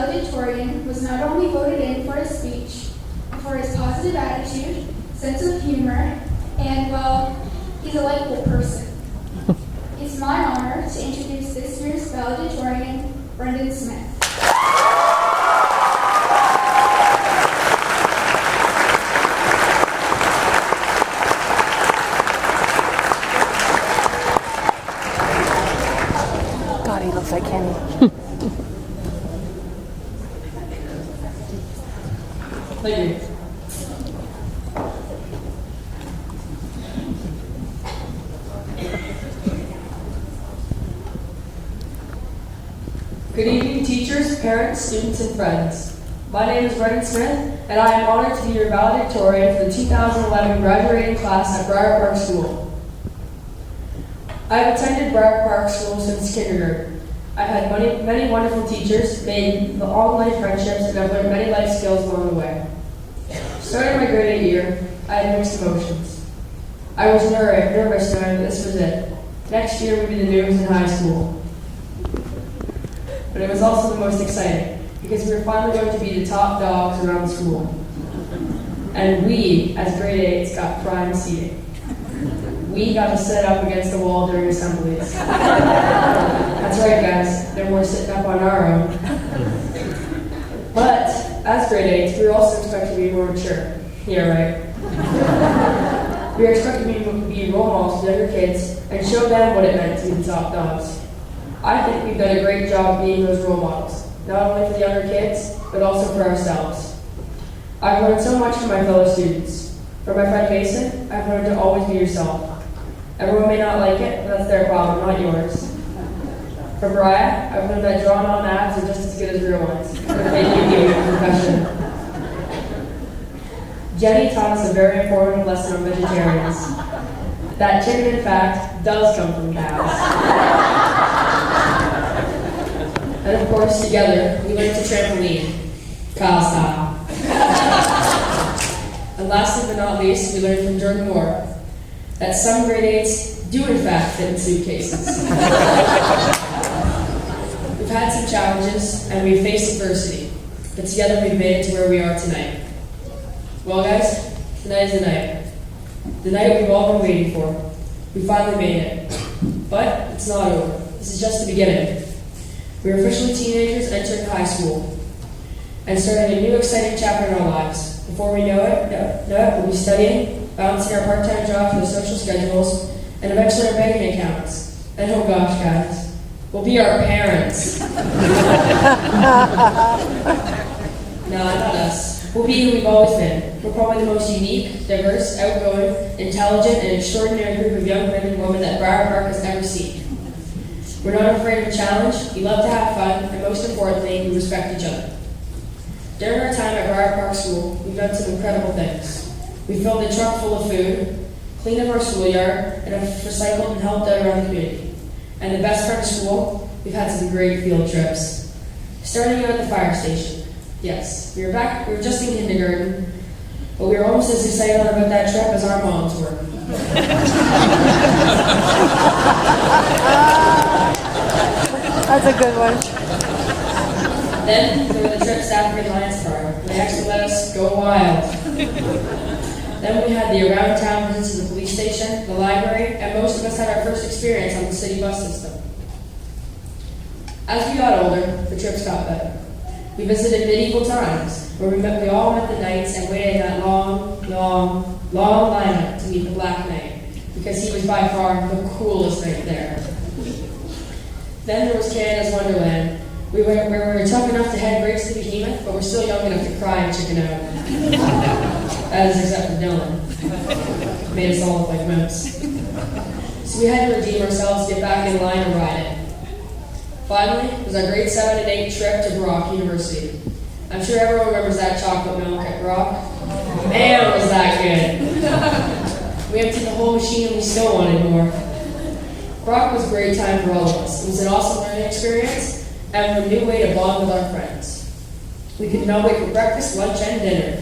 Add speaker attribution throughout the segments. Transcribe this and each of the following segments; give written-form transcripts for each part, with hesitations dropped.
Speaker 1: valedictorian was not only voted in for his speech, but for his positive attitude, sense of humor, and, well, he's a likable person. It's my honor to introduce this year's valedictorian, Brendan Smith.
Speaker 2: God, he looks like Kenny.
Speaker 3: Thank you. Good evening, teachers, parents, students, and friends. My name is Brendan Smith, and I am honored to be your valedictorian for the 2011 graduating class at Brier Park School. I have attended Brier Park School since kindergarten. I've had many wonderful teachers, made online friendships, and I've learned many life skills along the way. Starting my grade 8 year, I had mixed emotions. I was nervous knowing that this was it. Next year would be the news in high school. But it was also the most exciting, because we were finally going to be the top dogs around the school. And we, as grade 8s, got prime seating. We got to sit up against the wall during assemblies. That's right, guys, no more sitting up on our own. But, as grade 8s, we were also expected to be more mature. Yeah, right. We were expected to be role models to younger kids and show them what it meant to be the top dogs. I think we've done a great job being those role models, not only for the younger kids, but also for ourselves. I've learned so much from my fellow students. From my friend Mason, I've learned to always be yourself. Everyone may not like it, but that's their problem, not yours. From Brier, I've learned that drawn-on abs are just as good as real ones. They're making you a profession. Jenny taught us a very informative lesson on vegetarians. That chicken, in fact, does come from cows. And of course, together, we learned to trampoline, Kyle style. And lastly but not least, we learned from Jordan Moore that some grade 8s do in fact fit in suitcases. We've had some challenges, and we've faced adversity, but together we've made it to where we are tonight. Well guys, tonight is the night. The night we've all been waiting for. We finally made it. But it's not over. This is just the beginning. We are officially teenagers entering high school and starting a new exciting chapter in our lives. Before we know it, we'll be studying, balancing our part-time jobs with our social schedules, and eventually our banking accounts. And oh gosh, guys, we'll be our parents. No, not us. We'll be who we've always been. We're probably the most unique, diverse, outgoing, intelligent, and extraordinary group of young men and women that Brier Park has ever seen. We're not afraid of a challenge, we love to have fun, and most importantly, we respect each other. During our time at Brier Park School, we've done some incredible things. We filled a truck full of food, cleaned up our schoolyard, and have recycled and helped out around the community. And the best part of school, we've had some great field trips. Starting out at the fire station. Yes, we were just in kindergarten, but we were almost as excited about that trip as our moms were.
Speaker 2: That's a good one.
Speaker 3: Then there were the trips to African Lions Park. They actually let us go wild. Then we had the around town visits to the police station, the library, and most of us had our first experience on the city bus system. As we got older, the trips got better. We visited medieval times, where we all met the knights and waited in that long lineup to meet the Black Knight, because he was by far the coolest knight there. Then there was Canada's Wonderland. We were tough enough to head right to the behemoth, but we're still young enough to cry and chicken out. That is except for Dylan. Made us all look like mouse. So we had to redeem ourselves, get back in line, and ride it. Finally, was our grade 7 and 8 trip to Brock University. I'm sure everyone remembers that chocolate milk at Brock. Man, was that good. We emptied the whole machine and we still wanted more. Brock was a great time for all of us. It was an awesome learning experience and a new way to bond with our friends. We could not wait for breakfast, lunch, and dinner.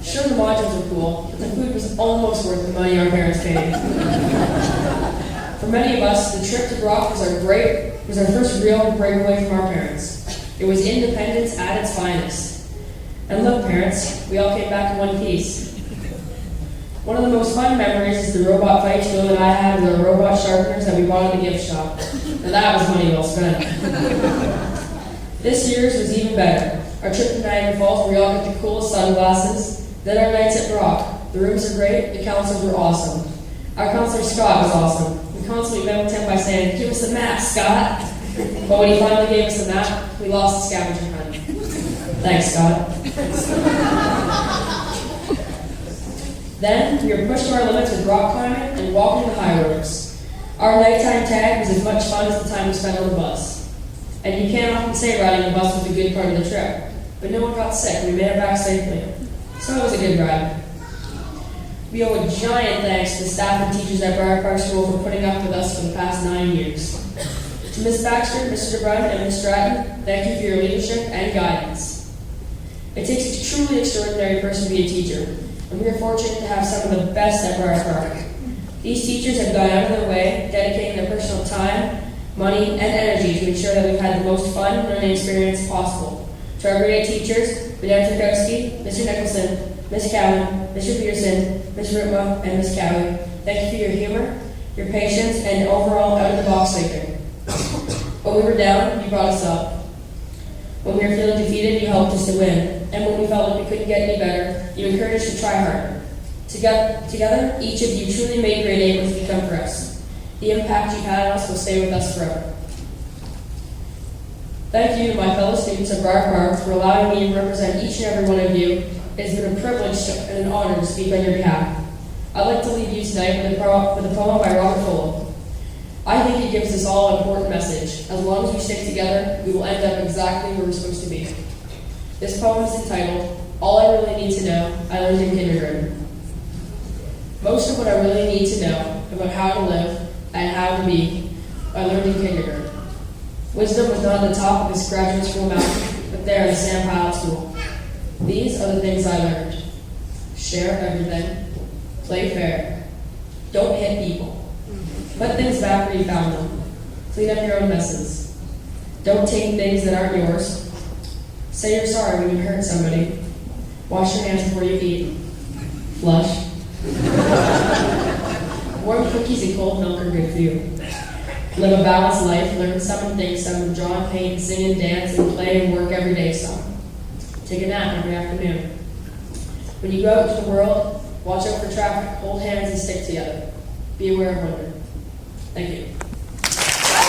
Speaker 3: Sure, the modules were cool, but the food was almost worth the money our parents paid. For many of us, the trip to Brock was our first real breakaway from our parents. It was independence at its finest. And look, parents, we all came back in one piece. One of the most fun memories is the robot fight Bill and I had with our robot sharpeners that we bought at the gift shop. And that was money well spent. This year's was even better. Our trip to Niagara Falls, where we all get the coolest sunglasses. Then our nights at Brock. The rooms are great, the counselors were awesome. Our counselor Scott was awesome. We constantly met with him by saying, "Give us the map, Scott." But when he finally gave us the map, we lost the scavenger hunt. Thanks, Scott. Then we were pushed to our limits with rock climbing and walking the high roads. Our nighttime tag was as much fun as the time we spent on the bus. And you can't often say riding the bus was a good part of the trip, but no one got sick and we made it back safely. So it was a good ride. We owe a giant thanks to the staff and teachers at Brier Park School for putting up with us for the past 9 years. To Ms. Baxter, Mr. DeBrun, and Ms. Stratton, thank you for your leadership and guidance. It takes a truly extraordinary person to be a teacher, and we are fortunate to have some of the best at Brier Park. These teachers have gone out of their way, dedicating their personal time, money, and energy to ensure that we've had the most fun learning experience possible. To our great teachers, Madame Turkowski, Mr. Nicholson, Ms. Cowan, Mr. Peterson, Ms. Rutma, and Ms. Cowie, thank you for your humor, your patience, and overall out-of-the-box thinking. When we were down, you brought us up. When we were feeling defeated, you helped us to win. And when we felt like we couldn't get any better, you encouraged us to try harder. Together, each of you truly made grade 8 what it's become for us. The impact you've had on us will stay with us forever. Thank you to my fellow students of Brier Park for allowing me to represent each and every one of you. It has been a privilege and an honor to speak on your behalf. I'd like to leave you tonight with a poem by Robert Fuller. I think it gives us all an important message. As long as we stick together, we will end up exactly where we're supposed to be. This poem is entitled, All I Really Need to Know, I Learned in Kindergarten. Most of what I really need to know about how to live and how to be, I learned in kindergarten. Wisdom was not at the top of this graduate school mountain, but there in the sand pile at school. These are the things I learned. Share everything. Play fair. Don't hit people. Put things back where you found them. Clean up your own messes. Don't take things that aren't yours. Say you're sorry when you hurt somebody. Wash your hands before you eat. Flush. Warm cookies and cold milk are good for you. Live a balanced life. Learn some things, some draw and paint, sing and dance, and play and work every day some. Take a nap every afternoon. When you go out into the world, watch out for traffic, hold hands and stick together. Be aware of one another. Thank you.